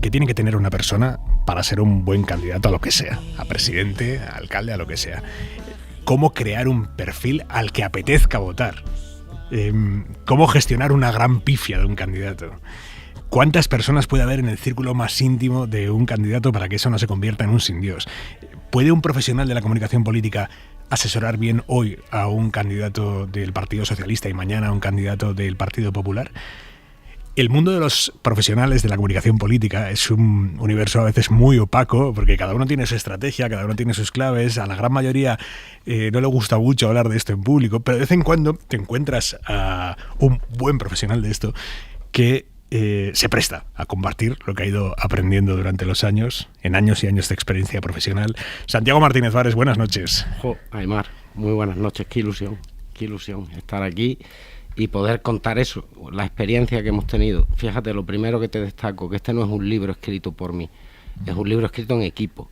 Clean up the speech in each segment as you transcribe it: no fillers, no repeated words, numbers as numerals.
que tiene que tener una persona para ser un buen candidato a lo que sea, a presidente, a alcalde, a lo que sea. Cómo crear un perfil al que apetezca votar. Cómo gestionar una gran pifia de un candidato. ¿Cuántas personas puede haber en el círculo más íntimo de un candidato para que eso no se convierta en un sin Dios? ¿Puede un profesional de la comunicación política asesorar bien hoy a un candidato del Partido Socialista y mañana a un candidato del Partido Popular? El mundo de los profesionales de la comunicación política es un universo a veces muy opaco, porque cada uno tiene su estrategia, cada uno tiene sus claves. A la gran mayoría no le gusta mucho hablar de esto en público, pero de vez en cuando te encuentras a un buen profesional de esto que se presta a compartir lo que ha ido aprendiendo durante los años, en años y años de experiencia profesional. Santiago Martínez Vares, buenas noches. Aymar, muy buenas noches, qué ilusión estar aquí y poder contar eso, la experiencia que hemos tenido. Fíjate, lo primero que te destaco, que este no es un libro escrito por mí, es un libro escrito en equipo,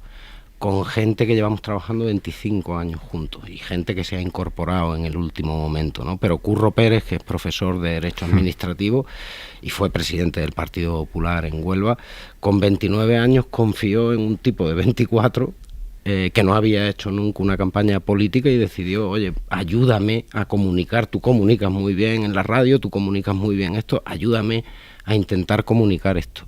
con gente que llevamos trabajando 25 años juntos y gente que se ha incorporado en el último momento, ¿no? Pero Curro Pérez, que es profesor de Derecho Administrativo y fue presidente del Partido Popular en Huelva, con 29 años confió en un tipo de 24 que no había hecho nunca una campaña política y decidió, oye, ayúdame a comunicar, tú comunicas muy bien en la radio, tú comunicas muy bien esto, ayúdame a intentar comunicar esto.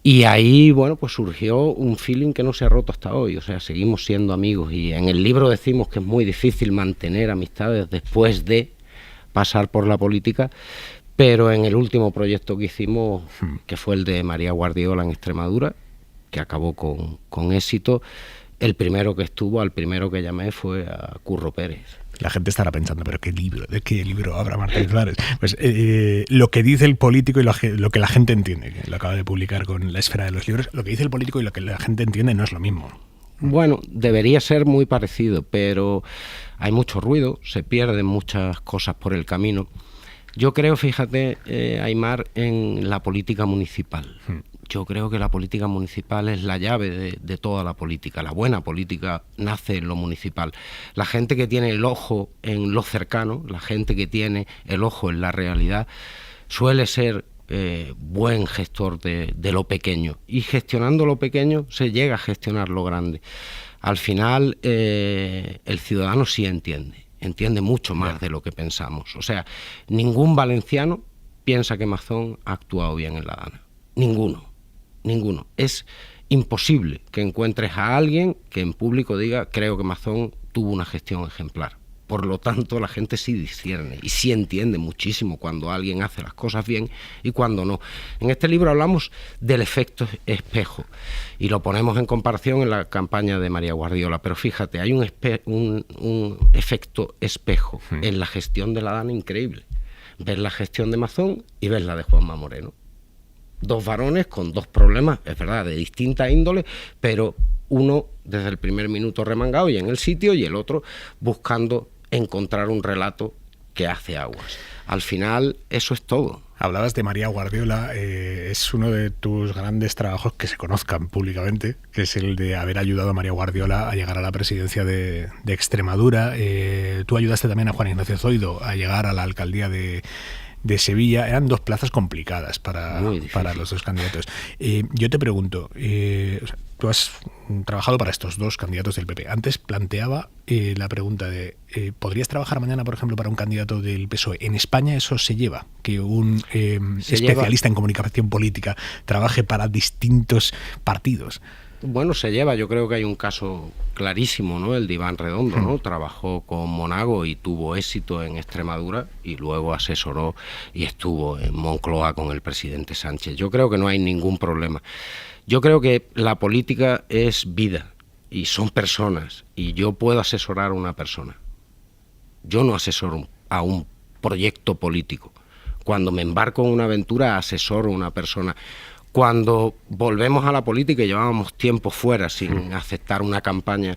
Y ahí, bueno, pues surgió un feeling que no se ha roto hasta hoy, o sea, seguimos siendo amigos y en el libro decimos que es muy difícil mantener amistades después de pasar por la política, pero en el último proyecto que hicimos, que fue el de María Guardiola en Extremadura, que acabó con éxito, el primero que estuvo, al primero que llamé fue a Curro Pérez. La gente estará pensando, ¿pero ¿de qué libro habla Martínez Vares? Pues lo que dice el político y lo que la gente entiende, que lo acaba de publicar con La Esfera de los Libros, lo que dice el político y lo que la gente entiende no es lo mismo. Bueno, debería ser muy parecido, pero hay mucho ruido, se pierden muchas cosas por el camino. Yo creo, fíjate, Aymar, en la política municipal. Yo creo que la política municipal es la llave de toda la política. La buena política nace en lo municipal. La gente que tiene el ojo en lo cercano, la gente que tiene el ojo en la realidad, suele ser buen gestor de lo pequeño. Y gestionando lo pequeño se llega a gestionar lo grande. Al final, el ciudadano sí entiende mucho más de lo que pensamos. O sea, ningún valenciano piensa que Mazón ha actuado bien en la Dana. Ninguno. Es imposible que encuentres a alguien que en público diga, creo que Mazón tuvo una gestión ejemplar. Por lo tanto, la gente sí discierne y sí entiende muchísimo cuando alguien hace las cosas bien y cuando no. En este libro hablamos del efecto espejo y lo ponemos en comparación en la campaña de María Guardiola. Pero fíjate, hay un efecto espejo en la gestión de la Dana increíble. Ves la gestión de Mazón y ves la de Juanma Moreno. Dos varones con dos problemas, es verdad, de distinta índole, pero uno desde el primer minuto remangado y en el sitio, y el otro buscando encontrar un relato que hace aguas. Al final, eso es todo. Hablabas de María Guardiola, es uno de tus grandes trabajos que se conozcan públicamente, que es el de haber ayudado a María Guardiola a llegar a la presidencia de Extremadura. Tú ayudaste también a Juan Ignacio Zoido a llegar a la alcaldía de Sevilla. Eran dos plazas complicadas para los dos candidatos. Yo te pregunto, tú has trabajado para estos dos candidatos del PP. Antes planteaba la pregunta de, ¿podrías trabajar mañana, por ejemplo, para un candidato del PSOE? ¿En España eso se lleva? Que un especialista en comunicación política trabaje para distintos partidos. Bueno, se lleva. Yo creo que hay un caso clarísimo, ¿no? El de Iván Redondo, ¿no? Trabajó con Monago y tuvo éxito en Extremadura y luego asesoró y estuvo en Moncloa con el presidente Sánchez. Yo creo que no hay ningún problema. Yo creo que la política es vida y son personas y yo puedo asesorar a una persona. Yo no asesoro a un proyecto político. Cuando me embarco en una aventura, asesoro a una persona. Cuando volvemos a la política y llevábamos tiempo fuera sin aceptar una campaña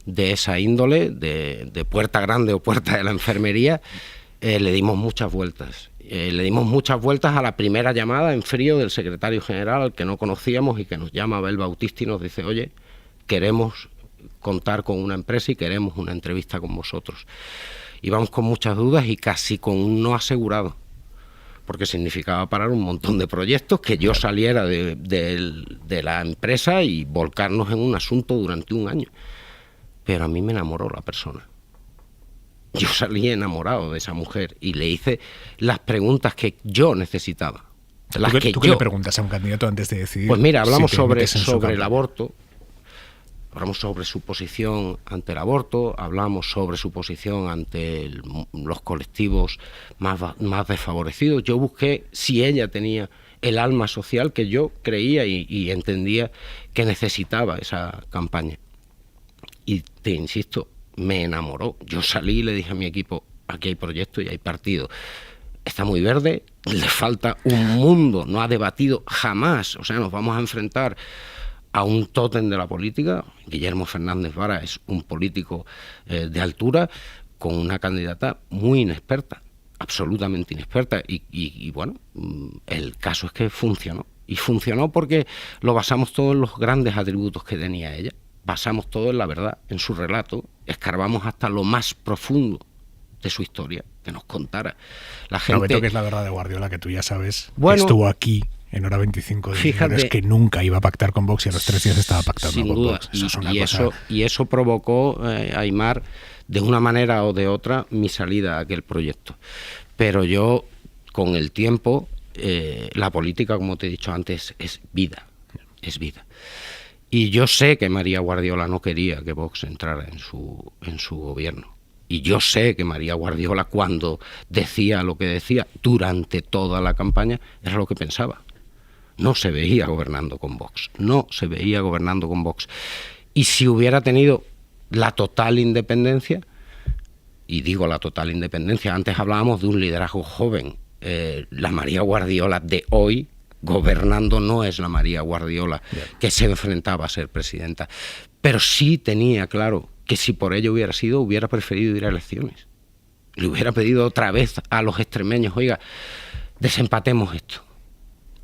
de esa índole, de Puerta Grande o Puerta de la Enfermería, le dimos muchas vueltas. Le dimos muchas vueltas a la primera llamada en frío del secretario general, al que no conocíamos y que nos llama Abel Bautista y nos dice, oye, queremos contar con una empresa y queremos una entrevista con vosotros. Íbamos con muchas dudas y casi con un no asegurado. porque significaba parar un montón de proyectos, que yo saliera de la empresa y volcarnos en un asunto durante un año. Pero a mí me enamoró la persona. Yo salí enamorado de esa mujer y le hice las preguntas que yo necesitaba. ¿Tú qué le preguntas a un candidato antes de decidir? Pues mira, hablamos si te metes en su sobre el campo? aborto, hablamos sobre su posición ante el aborto, hablamos sobre su posición ante los colectivos más desfavorecidos. Yo busqué si ella tenía el alma social que yo creía y entendía que necesitaba esa campaña. Y te insisto, me enamoró. Yo salí y le dije a mi equipo, aquí hay proyecto y hay partido. Está muy verde, le falta un mundo, no ha debatido jamás. O sea, nos vamos a enfrentar a un tótem de la política. Guillermo Fernández Vara es un político de altura, con una candidata muy inexperta, absolutamente inexperta. Y bueno, el caso es que funcionó. Y funcionó porque lo basamos todo en los grandes atributos que tenía ella. Basamos todo en la verdad, en su relato. Escarbamos hasta lo más profundo de su historia, que nos contara. La gente... No me toques la verdad de Guardiola, que tú ya sabes, Bueno, que estuvo aquí en Hora 25 de que nunca iba a pactar con Vox y a los 3 días estaba pactando sin con duda. Vox. Eso es una cosa... Y eso provocó, Aimar, de una manera o de otra, mi salida a aquel proyecto. Pero yo, con el tiempo, la política, como te he dicho antes, es vida. Es vida. Y yo sé que María Guardiola no quería que Vox entrara en su gobierno. Y yo sé que María Guardiola, cuando decía lo que decía durante toda la campaña, era lo que pensaba. No se veía gobernando con Vox. No se veía gobernando con Vox. Y si hubiera tenido la total independencia, y digo la total independencia, antes hablábamos de un liderazgo joven. La María Guardiola de hoy, gobernando, no es la María Guardiola que se enfrentaba a ser presidenta. Pero sí tenía claro que si por ello hubiera sido, hubiera preferido ir a elecciones. Le hubiera pedido otra vez a los extremeños, oiga, desempatemos esto.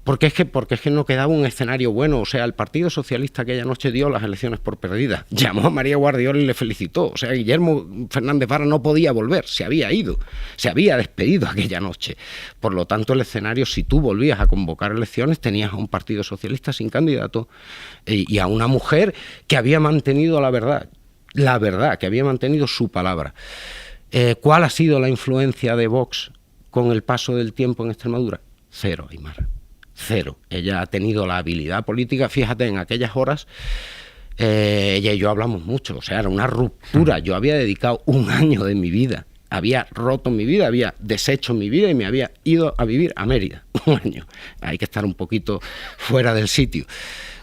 Porque es que no quedaba un escenario bueno. O sea, el Partido Socialista aquella noche dio las elecciones por perdidas. Llamó a María Guardiola y le felicitó. O sea, Guillermo Fernández Vara no podía volver, se había ido, se había despedido aquella noche. Por lo tanto, el escenario, si tú volvías a convocar elecciones, tenías a un Partido Socialista sin candidato y a una mujer que había mantenido la verdad, que había mantenido su palabra. ¿Cuál ha sido la influencia de Vox con el paso del tiempo en Extremadura? Cero, Aimar. Cero. Ella ha tenido la habilidad política, fíjate, en aquellas horas, ella y yo hablamos mucho, o sea, era una ruptura. Yo había dedicado un año de mi vida, había roto mi vida, había deshecho mi vida y me había ido a vivir a Mérida, un año. Hay que estar un poquito fuera del sitio.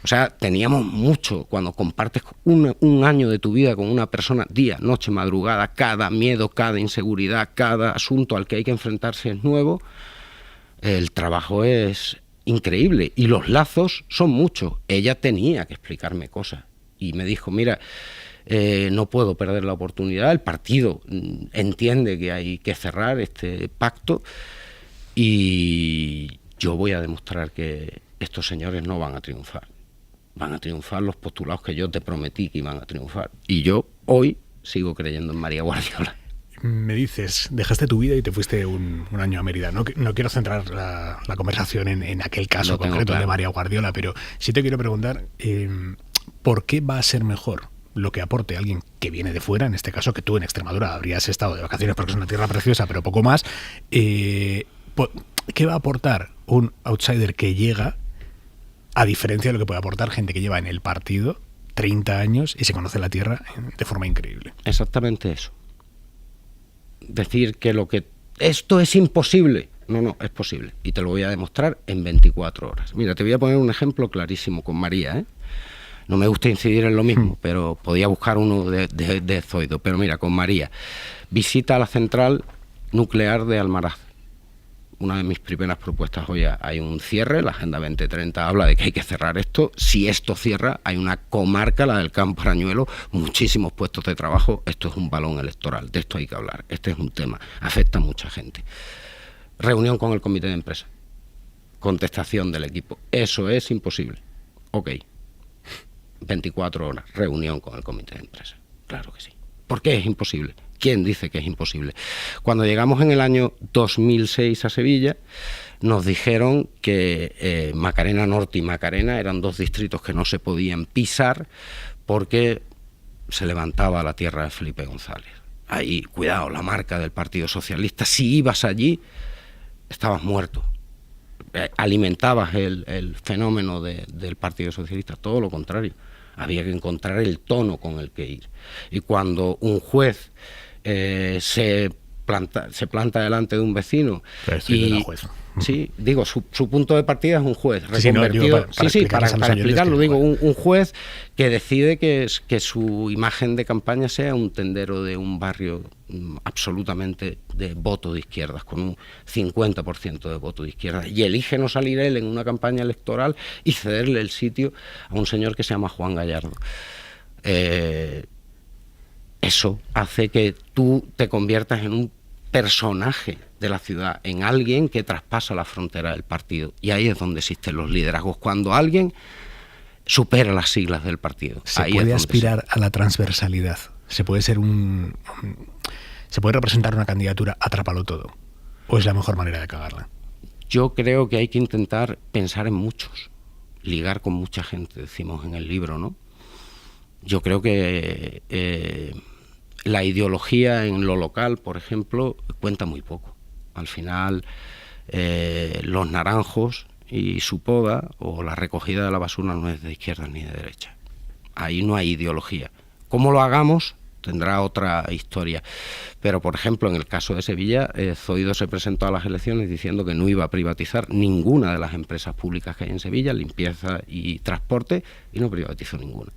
O sea, teníamos mucho. Cuando compartes un año de tu vida con una persona, día, noche, madrugada, cada miedo, cada inseguridad, cada asunto al que hay que enfrentarse es nuevo, el trabajo es increíble y los lazos son muchos. Ella tenía que explicarme cosas y me dijo, mira, no puedo perder la oportunidad, el partido entiende que hay que cerrar este pacto y yo voy a demostrar que estos señores no van a triunfar. Van a triunfar los postulados que yo te prometí que iban a triunfar. Y yo hoy sigo creyendo en María Guardiola. Me dices, dejaste tu vida y te fuiste un año a Mérida. No quiero centrar la conversación en aquel caso concreto claro de María Guardiola, pero sí te quiero preguntar, ¿por qué va a ser mejor lo que aporte alguien que viene de fuera? En este caso, que tú en Extremadura habrías estado de vacaciones porque es una tierra preciosa, pero poco más. ¿Qué va a aportar un outsider que llega, a diferencia de lo que puede aportar gente que lleva en el partido 30 años y se conoce la tierra de forma increíble? Exactamente eso. Decir que esto es imposible. No, es posible. Y te lo voy a demostrar en 24 horas. Mira, te voy a poner un ejemplo clarísimo con María, No me gusta incidir en lo mismo, pero podía buscar uno de Zoido. Pero mira, con María, visita a la central nuclear de Almaraz. Una de mis primeras propuestas, hoy hay un cierre, la Agenda 2030 habla de que hay que cerrar esto. Si esto cierra, hay una comarca, la del Campo Arañuelo, muchísimos puestos de trabajo. Esto es un balón electoral, de esto hay que hablar. Este es un tema, afecta a mucha gente. Reunión con el comité de empresa, contestación del equipo. Eso es imposible. Ok, 24 horas, reunión con el comité de empresa. Claro que sí. ¿Por qué es imposible? ¿Quién dice que es imposible? Cuando llegamos en el año 2006 a Sevilla, nos dijeron que Macarena Norte y Macarena eran 2 distritos que no se podían pisar porque se levantaba la tierra de Felipe González. Ahí, cuidado, la marca del Partido Socialista. Si ibas allí, estabas muerto. Alimentabas el fenómeno del Partido Socialista. Todo lo contrario. Había que encontrar el tono con el que ir. Y cuando un juez se planta delante de un vecino y juez. Sí, digo, su punto de partida es un juez reconvertido. Para explicarlo, digo, un juez que decide que su imagen de campaña sea un tendero de un barrio absolutamente de voto de izquierdas, con un 50% de voto de izquierdas, y elige no salir él en una campaña electoral y cederle el sitio a un señor que se llama Juan Gallardo. Eso hace que tú te conviertas en un personaje de la ciudad, en alguien que traspasa la frontera del partido. Y ahí es donde existen los liderazgos, cuando alguien supera las siglas del partido. Se puede aspirar a la transversalidad. Se puede se puede representar una candidatura atrápalo todo. ¿O es la mejor manera de cagarla? Yo creo que hay que intentar pensar en muchos, ligar con mucha gente, decimos en el libro, ¿no? Yo creo que la ideología en lo local, por ejemplo, cuenta muy poco. Al final, los naranjos y su poda o la recogida de la basura no es de izquierda ni de derecha. Ahí no hay ideología. ¿Cómo lo hagamos? Tendrá otra historia. Pero, por ejemplo, en el caso de Sevilla, Zoido se presentó a las elecciones diciendo que no iba a privatizar ninguna de las empresas públicas que hay en Sevilla, limpieza y transporte, y no privatizó ninguna.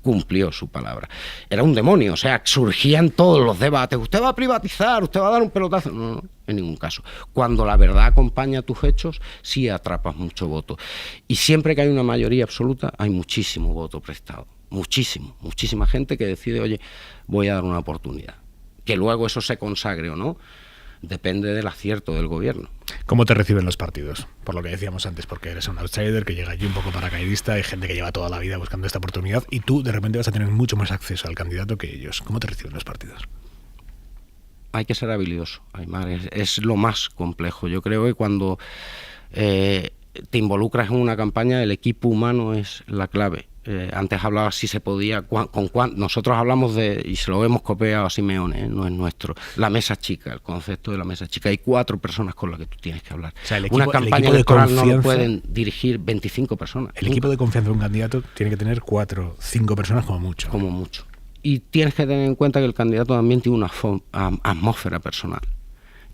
Cumplió su palabra. Era un demonio, o sea, surgían todos los debates. ¿Usted va a privatizar? ¿Usted va a dar un pelotazo? No, en ningún caso. Cuando la verdad acompaña a tus hechos, sí atrapas mucho voto. Y siempre que hay una mayoría absoluta, hay muchísimo voto prestado. Muchísima gente que decide, oye, voy a dar una oportunidad. Que luego eso se consagre o no, depende del acierto del gobierno. ¿Cómo te reciben los partidos? Por lo que decíamos antes, porque eres un outsider que llega allí un poco paracaidista, hay gente que lleva toda la vida buscando esta oportunidad y tú de repente vas a tener mucho más acceso al candidato que ellos. ¿Cómo te reciben los partidos? Hay que ser habilidoso, Aymar, es lo más complejo. Yo creo que cuando te involucras en una campaña, el equipo humano es la clave. Antes hablaba si se podía, nosotros hablamos de, y se lo hemos copiado a Simeone, no es nuestro, la mesa chica, el concepto de la mesa chica. Hay 4 personas con las que tú tienes que hablar. O sea, una campaña electoral no lo pueden dirigir 25 personas. El equipo de confianza de un candidato tiene que tener 4, 5 personas como mucho. Como mucho. Y tienes que tener en cuenta que el candidato también tiene una atmósfera personal,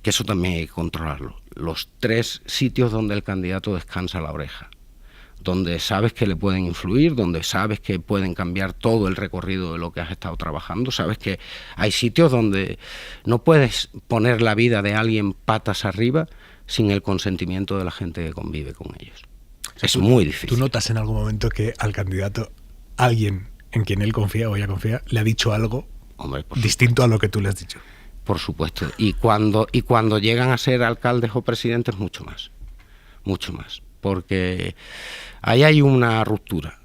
que eso también hay que controlarlo. Los 3 sitios donde el candidato descansa la oreja, donde sabes que le pueden influir, donde sabes que pueden cambiar todo el recorrido de lo que has estado trabajando, sabes que hay sitios donde no puedes poner la vida de alguien patas arriba sin el consentimiento de la gente que convive con ellos. Es muy difícil. ¿Tú notas en algún momento que al candidato, alguien en quien él confía o ella confía, le ha dicho algo distinto a lo que tú le has dicho? Por supuesto. Y cuando llegan a ser alcaldes o presidentes, mucho más. Porque ahí hay una ruptura,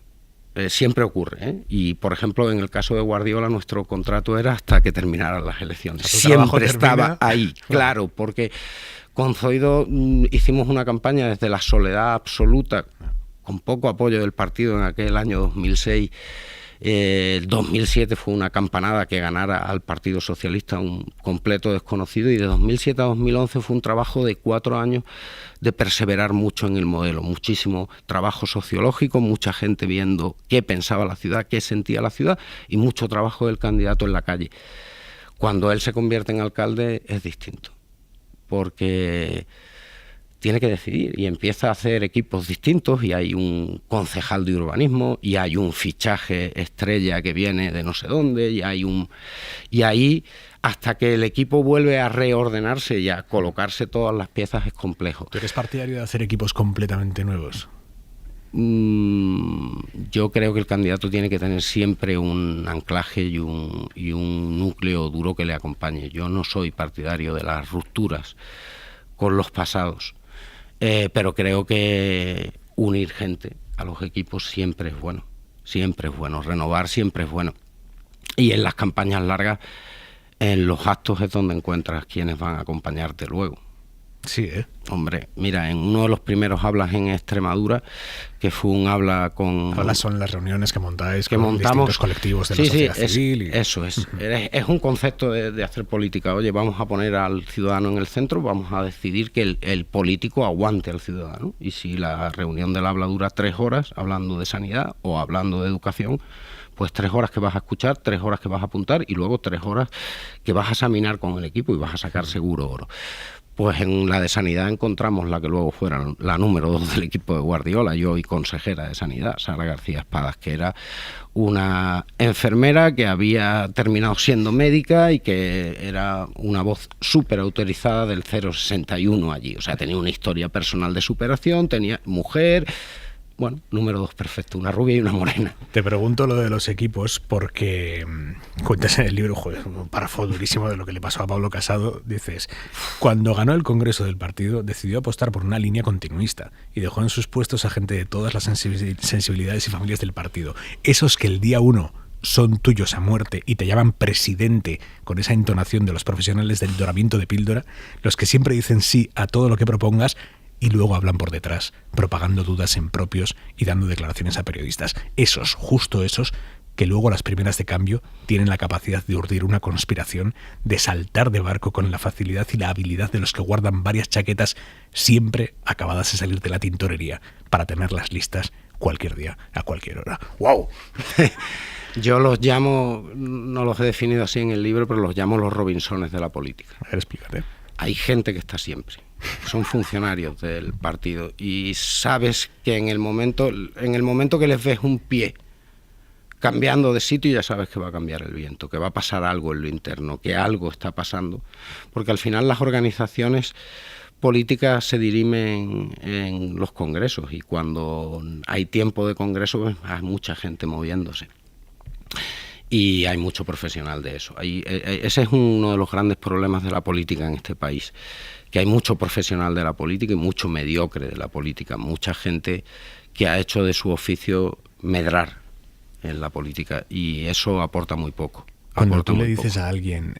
siempre ocurre, ¿eh? Y por ejemplo en el caso de Guardiola nuestro contrato era hasta que terminaran las elecciones, siempre estaba ahí, claro, porque con Zoido hicimos una campaña desde la soledad absoluta, con poco apoyo del partido en aquel año 2006. El 2007 fue una campanada que ganara al Partido Socialista un completo desconocido, y de 2007 a 2011 fue un trabajo de 4 años de perseverar mucho en el modelo, muchísimo trabajo sociológico, mucha gente viendo qué pensaba la ciudad, qué sentía la ciudad, y mucho trabajo del candidato en la calle. Cuando él se convierte en alcalde es distinto, porque tiene que decidir y empieza a hacer equipos distintos, y hay un concejal de urbanismo y hay un fichaje estrella que viene de no sé dónde, y ahí hasta que el equipo vuelve a reordenarse y a colocarse todas las piezas es complejo. ¿Tú eres partidario de hacer equipos completamente nuevos? Yo creo que el candidato tiene que tener siempre un anclaje y un núcleo duro que le acompañe. Yo no soy partidario de las rupturas con los pasados. Pero creo que unir gente a los equipos siempre es bueno, renovar siempre es bueno. Y en las campañas largas, en los actos es donde encuentras quienes van a acompañarte luego. Sí, ¿eh? Hombre, mira, en uno de los primeros hablas en Extremadura, que fue un habla con... Hablas son las reuniones que montáis con distintos colectivos de la sociedad civil. Eso es. Es un concepto de hacer política. Oye, vamos a poner al ciudadano en el centro, vamos a decidir que el político aguante al ciudadano. Y si la reunión del habla dura 3 horas, hablando de sanidad o hablando de educación, pues 3 horas que vas a escuchar, 3 horas que vas a apuntar y luego 3 horas que vas a examinar con el equipo y vas a sacar seguro oro. Pues en la de Sanidad encontramos la que luego fuera la número 2 del equipo de Guardiola, yo y consejera de Sanidad, Sara García Espadas, que era una enfermera que había terminado siendo médica y que era una voz súper autorizada del 061 allí. O sea, tenía una historia personal de superación, tenía mujer... Bueno, número 2 perfecto, una rubia y una morena. Te pregunto lo de los equipos porque cuentas en el libro, joder, un párrafo durísimo de lo que le pasó a Pablo Casado. Dices, cuando ganó el Congreso del partido, decidió apostar por una línea continuista y dejó en sus puestos a gente de todas las sensibilidades y familias del partido. Esos que el día 1 son tuyos a muerte y te llaman presidente con esa entonación de los profesionales del doramiento de píldora, los que siempre dicen sí a todo lo que propongas, y luego hablan por detrás, propagando dudas en propios y dando declaraciones a periodistas. Esos, justo esos, que luego las primeras de cambio tienen la capacidad de urdir una conspiración, de saltar de barco con la facilidad y la habilidad de los que guardan varias chaquetas siempre acabadas de salir de la tintorería para tenerlas listas cualquier día, a cualquier hora. ¡Wow! Yo los llamo, no los he definido así en el libro, pero los llamo los Robinsones de la política. A ver, explícate. Hay gente que está siempre. Son funcionarios del partido y sabes que en el momento que les ves un pie cambiando de sitio, ya sabes que va a cambiar el viento, que va a pasar algo en lo interno, que algo está pasando, porque al final las organizaciones políticas se dirimen en los congresos y cuando hay tiempo de congreso pues, hay mucha gente moviéndose. Y hay mucho profesional de eso. Ese es uno de los grandes problemas de la política en este país, que hay mucho profesional de la política y mucho mediocre de la política, mucha gente que ha hecho de su oficio medrar en la política y eso aporta muy poco. Cuando tú le dices a alguien,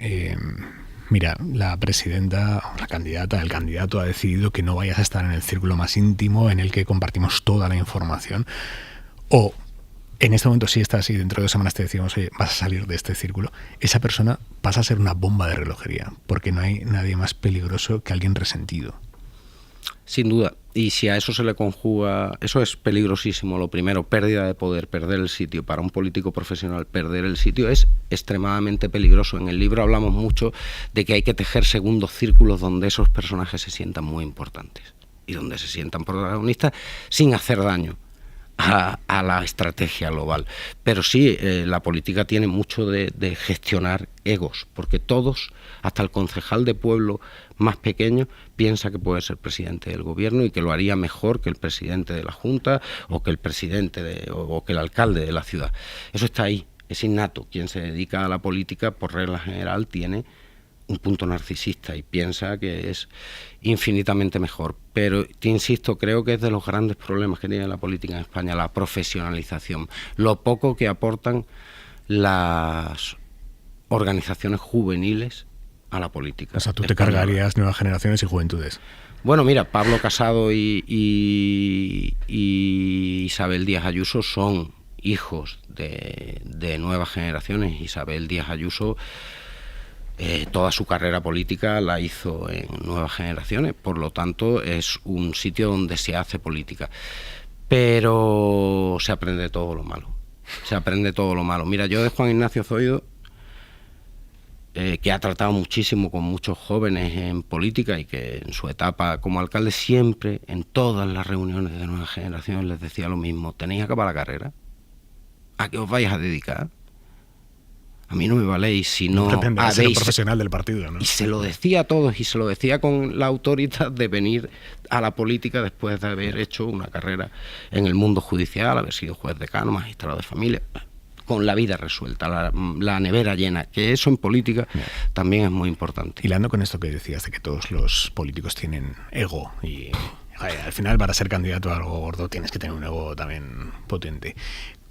mira, la presidenta, la candidata, el candidato ha decidido que no vayas a estar en el círculo más íntimo en el que compartimos toda la información, o en este momento sí estás y dentro de 2 semanas te decimos, oye, vas a salir de este círculo, esa persona pasa a ser una bomba de relojería, porque no hay nadie más peligroso que alguien resentido. Sin duda, y si a eso se le conjuga, eso es peligrosísimo. Lo primero, pérdida de poder, perder el sitio. Para un político profesional, perder el sitio es extremadamente peligroso. En el libro hablamos mucho de que hay que tejer segundos círculos donde esos personajes se sientan muy importantes y donde se sientan protagonistas sin hacer daño a la estrategia global. Pero sí, la política tiene mucho de gestionar egos, porque todos, hasta el concejal de pueblo más pequeño, piensa que puede ser presidente del gobierno y que lo haría mejor que el presidente de la Junta o que el presidente o que el alcalde de la ciudad. Eso está ahí, es innato. Quien se dedica a la política, por regla general, tiene un punto narcisista y piensa que es infinitamente mejor. Pero te insisto, creo que es de los grandes problemas que tiene la política en España, la profesionalización, lo poco que aportan las organizaciones juveniles a la política. O sea, tú te cargarías nuevas generaciones y juventudes. Bueno, mira, Pablo Casado y Isabel Díaz Ayuso son hijos de nuevas generaciones. Isabel Díaz Ayuso toda su carrera política la hizo en Nuevas Generaciones, por lo tanto es un sitio donde se hace política, pero se aprende todo lo malo, Mira, yo de Juan Ignacio Zoido, que ha tratado muchísimo con muchos jóvenes en política y que en su etapa como alcalde siempre, en todas las reuniones de Nuevas Generaciones les decía lo mismo: tenéis que acabar la carrera, ¿a qué os vais a dedicar? A mí no me valéis si no pretenderás ser un profesional del partido, ¿no? Y se lo decía a todos, y se lo decía con la autoridad de venir a la política después de haber hecho una carrera en el mundo judicial, haber sido juez decano, magistrado de familia, con la vida resuelta, la nevera llena, que eso en política también es muy importante. Hilando con esto que decías de que todos los políticos tienen ego y al final para ser candidato a algo gordo tienes que tener un ego también potente.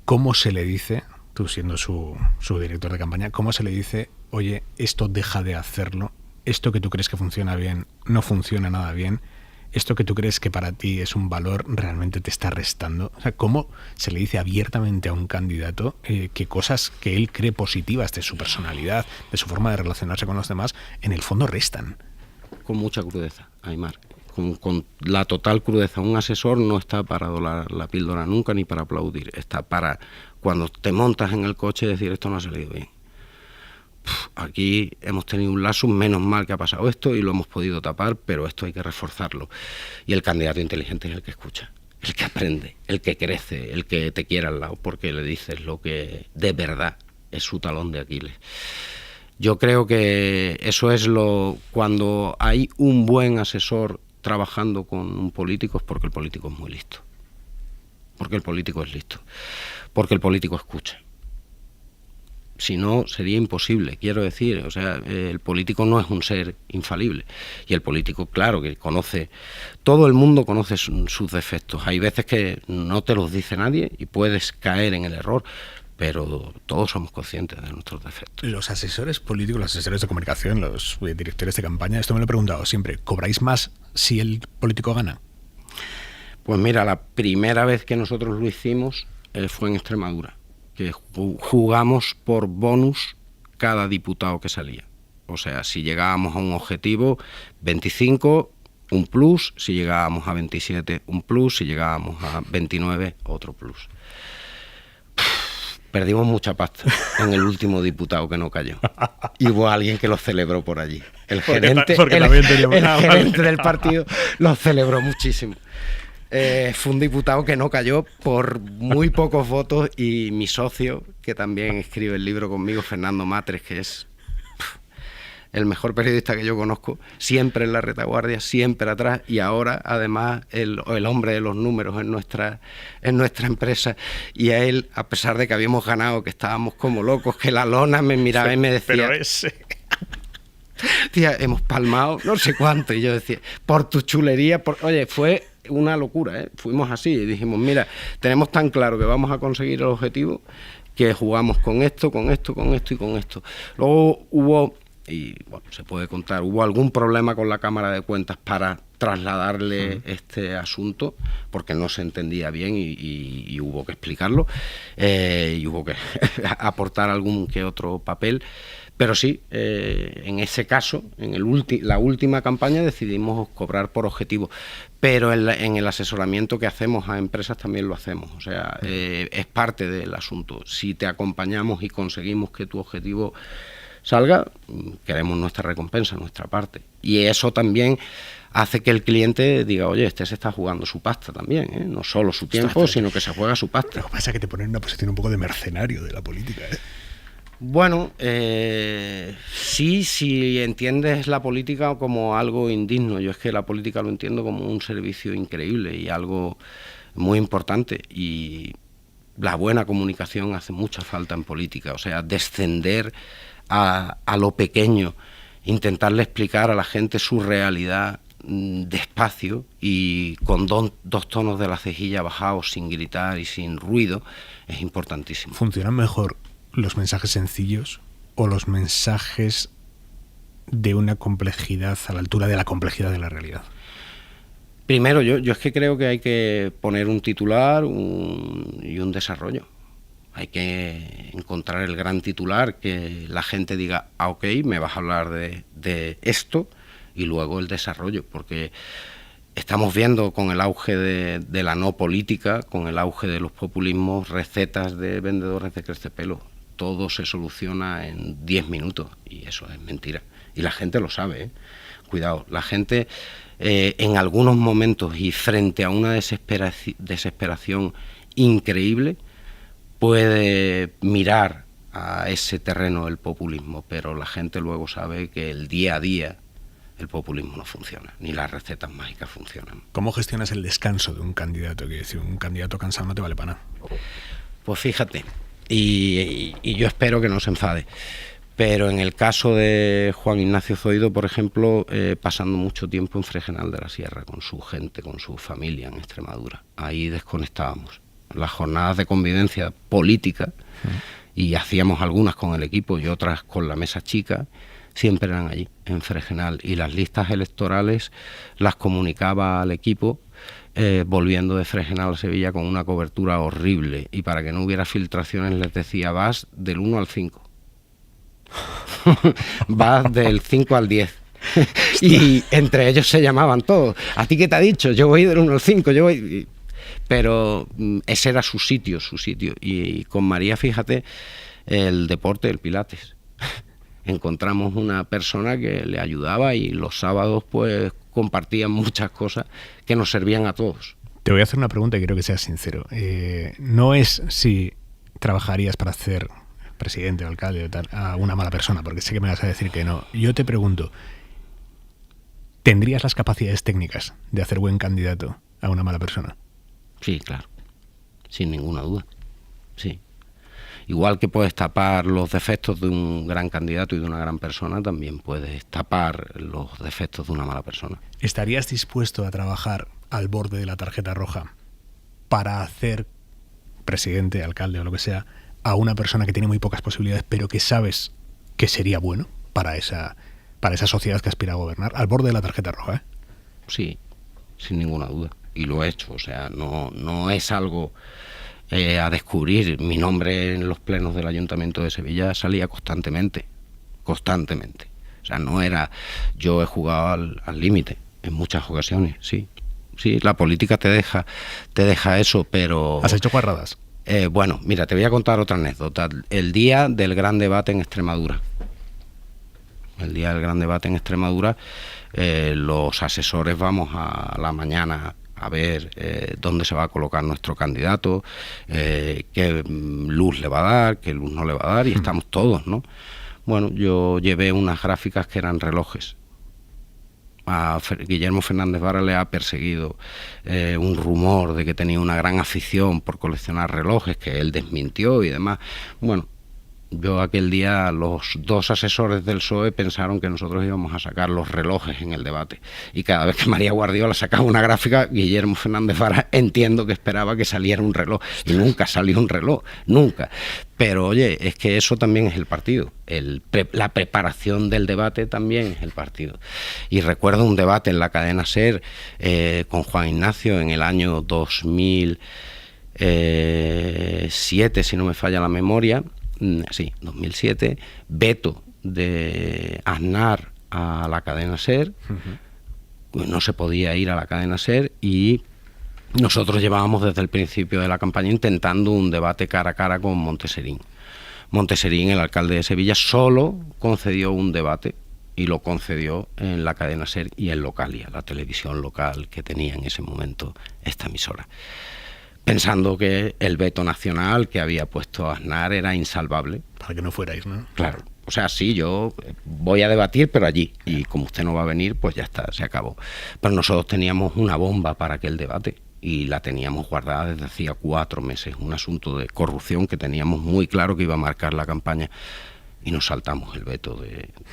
¿Cómo se le dice tú siendo su director de campaña, ¿cómo se le dice, oye, esto deja de hacerlo, esto que tú crees que funciona bien no funciona nada bien, esto que tú crees que para ti es un valor realmente te está restando? O sea, ¿cómo se le dice abiertamente a un candidato que cosas que él cree positivas de su personalidad, de su forma de relacionarse con los demás, en el fondo restan? Con mucha crudeza, Aymar. Con la total crudeza. Un asesor no está para dorar la píldora nunca ni para aplaudir. Está para, cuando te montas en el coche, decir esto no ha salido bien. Aquí hemos tenido un lapsus, menos mal que ha pasado esto y lo hemos podido tapar, pero esto hay que reforzarlo. Y el candidato inteligente es el que escucha, el que aprende, el que crece, el que te quiere al lado, porque le dices lo que de verdad es su talón de Aquiles. Yo creo que eso es cuando hay un buen asesor trabajando con un político, es porque el político es muy listo. Porque el político es listo. Porque el político escucha. Si no, sería imposible, quiero decir. O sea, el político no es un ser infalible. Y el político, claro, que conoce... Todo el mundo conoce sus defectos. Hay veces que no te los dice nadie y puedes caer en el error, pero todos somos conscientes de nuestros defectos. Los asesores políticos, los asesores de comunicación, los directores de campaña, esto me lo he preguntado siempre, ¿cobráis más si el político gana? Pues mira, la primera vez que nosotros lo hicimos fue en Extremadura, que jugamos por bonus cada diputado que salía. O sea, si llegábamos a un objetivo, 25, un plus; si llegábamos a 27, un plus; si llegábamos a 29, otro plus. Perdimos mucha pasta en el último diputado que no cayó. Y hubo alguien que lo celebró por allí. El gerente del partido lo celebró muchísimo. Fue un diputado que no cayó por muy pocos votos, y mi socio, que también escribe el libro conmigo, Fernando Matres, que es el mejor periodista que yo conozco, siempre en la retaguardia, siempre atrás, y ahora además el hombre de los números en nuestra empresa. Y a él, a pesar de que habíamos ganado, que estábamos como locos, que la lona me miraba y me decía... Pero ese... Tía, hemos palmado no sé cuánto. Y yo decía, por tu chulería... Oye, fue una locura, ¿eh? Fuimos así y dijimos, mira, tenemos tan claro que vamos a conseguir el objetivo que jugamos con esto, con esto, con esto y con esto. Luego hubo... Y bueno, se puede contar, hubo algún problema con la Cámara de Cuentas para trasladarle este asunto, porque no se entendía bien y hubo que explicarlo, y hubo que aportar algún que otro papel. Pero sí, en ese caso, en la última campaña, decidimos cobrar por objetivo. Pero en el asesoramiento que hacemos a empresas también lo hacemos. O sea, es parte del asunto. Si te acompañamos y conseguimos que tu objetivo salga, queremos nuestra recompensa, nuestra parte. Y eso también hace que el cliente diga, oye, este se está jugando su pasta también, ¿eh? No solo su tiempo, sino que se juega su pasta. Lo que pasa es que te ponen en una posición un poco de mercenario de la política, ¿eh? Bueno, sí, si entiendes la política como algo indigno. Yo es que la política lo entiendo como un servicio increíble y algo muy importante. Y la buena comunicación hace mucha falta en política. O sea, descender a lo pequeño, intentarle explicar a la gente su realidad despacio y con dos tonos de la cejilla bajados, sin gritar y sin ruido, es importantísimo. ¿Funcionan mejor los mensajes sencillos o los mensajes de una complejidad a la altura de la complejidad de la realidad? Primero, yo es que creo que hay que poner un titular y un desarrollo. Hay que encontrar el gran titular, que la gente diga, ok, me vas a hablar de esto, y luego el desarrollo, porque estamos viendo con el auge de la no política, con el auge de los populismos, recetas de vendedores de crecepelo. Todo se soluciona en 10 minutos, y eso es mentira. Y la gente lo sabe, ¿eh? Cuidado, la gente en algunos momentos y frente a una desesperación increíble, puede mirar a ese terreno del populismo, pero la gente luego sabe que el día a día el populismo no funciona, ni las recetas mágicas funcionan. ¿Cómo gestionas el descanso de un candidato? Quiero decir, un candidato cansado no te vale para nada. Pues fíjate, y yo espero que no se enfade, pero en el caso de Juan Ignacio Zoido, por ejemplo, pasando mucho tiempo en Fregenal de la Sierra, con su gente, con su familia en Extremadura, ahí desconectábamos. Las jornadas de convivencia política y hacíamos algunas con el equipo y otras con la mesa chica, siempre eran allí, en Fregenal, y las listas electorales las comunicaba al equipo volviendo de Fregenal a Sevilla con una cobertura horrible, y para que no hubiera filtraciones les decía: vas del 1 al 5, vas del 5 al 10. Y entre ellos se llamaban todos: ¿a ti qué te ha dicho? Yo voy del 1 al 5, yo voy... Pero ese era su sitio. Y con María, fíjate, el deporte, el pilates. Encontramos una persona que le ayudaba, y los sábados pues compartían muchas cosas que nos servían a todos. Te voy a hacer una pregunta y quiero que seas sincero. No es si trabajarías para hacer presidente o alcalde o tal a una mala persona, porque sé que me vas a decir que no. Yo te pregunto, ¿tendrías las capacidades técnicas de hacer buen candidato a una mala persona? Sí, claro, sin ninguna duda, sí. Igual que puedes tapar los defectos de un gran candidato y de una gran persona, también puedes tapar los defectos de una mala persona. ¿Estarías dispuesto a trabajar al borde de la tarjeta roja para hacer presidente, alcalde o lo que sea a una persona que tiene muy pocas posibilidades, pero que sabes que sería bueno para esa sociedad que aspira a gobernar? Al borde de la tarjeta roja, ¿eh? Sí, sin ninguna duda. Y lo he hecho, o sea, no es algo a descubrir. Mi nombre en los plenos del Ayuntamiento de Sevilla salía constantemente. O sea, no era... Yo he jugado al límite en muchas ocasiones, sí. Sí, la política te deja eso, pero... ¿Has hecho guarradas? Bueno, mira, te voy a contar otra anécdota. El día del gran debate en Extremadura. Los asesores vamos a la mañana a ver dónde se va a colocar nuestro candidato, qué luz le va a dar, qué luz no le va a dar, y estamos todos, ¿no? Bueno, yo llevé unas gráficas que eran relojes. A Guillermo Fernández Vara le ha perseguido un rumor de que tenía una gran afición por coleccionar relojes, que él desmintió y demás. Bueno, yo aquel día, los dos asesores del PSOE pensaron que nosotros íbamos a sacar los relojes en el debate, y cada vez que María Guardiola sacaba una gráfica, Guillermo Fernández Vara entiendo que esperaba que saliera un reloj, y nunca salió un reloj, nunca. Pero oye, es que eso también es el partido, la preparación del debate también es el partido. Y recuerdo un debate en la cadena SER con Juan Ignacio en el año 2007, si no me falla la memoria. Sí, 2007, veto de Aznar a la cadena SER, no se podía ir a la cadena SER, y nosotros llevábamos desde el principio de la campaña intentando un debate cara a cara con Monteserín. Monteserín, el alcalde de Sevilla, solo concedió un debate, y lo concedió en la cadena SER y en Localia, la televisión local que tenía en ese momento esta emisora, pensando que el veto nacional que había puesto Aznar era insalvable. Para que no fuerais, ¿no? Claro. O sea, sí, yo voy a debatir, pero allí. Y como usted no va a venir, pues ya está, se acabó. Pero nosotros teníamos una bomba para aquel debate, y la teníamos guardada desde hacía 4 meses. Un asunto de corrupción que teníamos muy claro que iba a marcar la campaña. Y nos saltamos el veto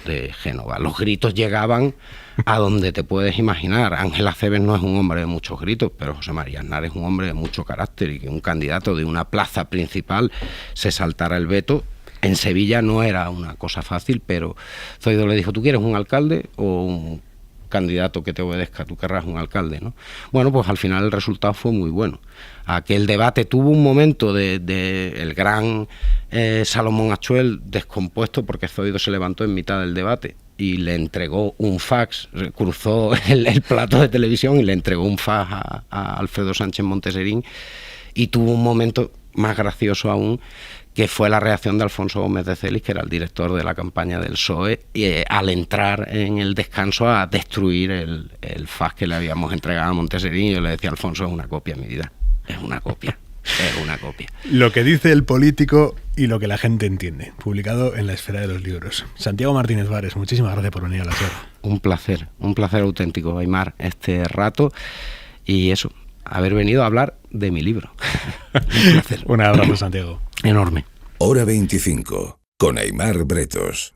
de Génova. Los gritos llegaban a donde te puedes imaginar. Ángel Acebes no es un hombre de muchos gritos, pero José María Aznar es un hombre de mucho carácter, y que un candidato de una plaza principal se saltara el veto en Sevilla no era una cosa fácil. Pero Zoido le dijo: ¿tú quieres un alcalde o un candidato que te obedezca? Tú querrás un alcalde, ¿no? Bueno, pues al final el resultado fue muy bueno. Aquel debate tuvo un momento de el gran Salomón Achuel descompuesto, porque Zoido se levantó en mitad del debate y le entregó un fax, cruzó el plato de televisión y le entregó un fax a Alfredo Sánchez Monteserín, y tuvo un momento más gracioso aún, que fue la reacción de Alfonso Gómez de Celis, que era el director de la campaña del PSOE, al entrar en el descanso a destruir el fax que le habíamos entregado a Monteserín. Y yo le decía: Alfonso, es una copia, mi vida, es una copia. Es una copia. Lo que dice el político y lo que la gente entiende, publicado en La Esfera de los Libros. Santiago Martínez Vares, muchísimas gracias por venir a la SER. Un placer auténtico, Aimar, este rato, y eso, haber venido a hablar de mi libro. Un placer. Un abrazo, Santiago. Enorme. Hora 25, con Aimar Bretos.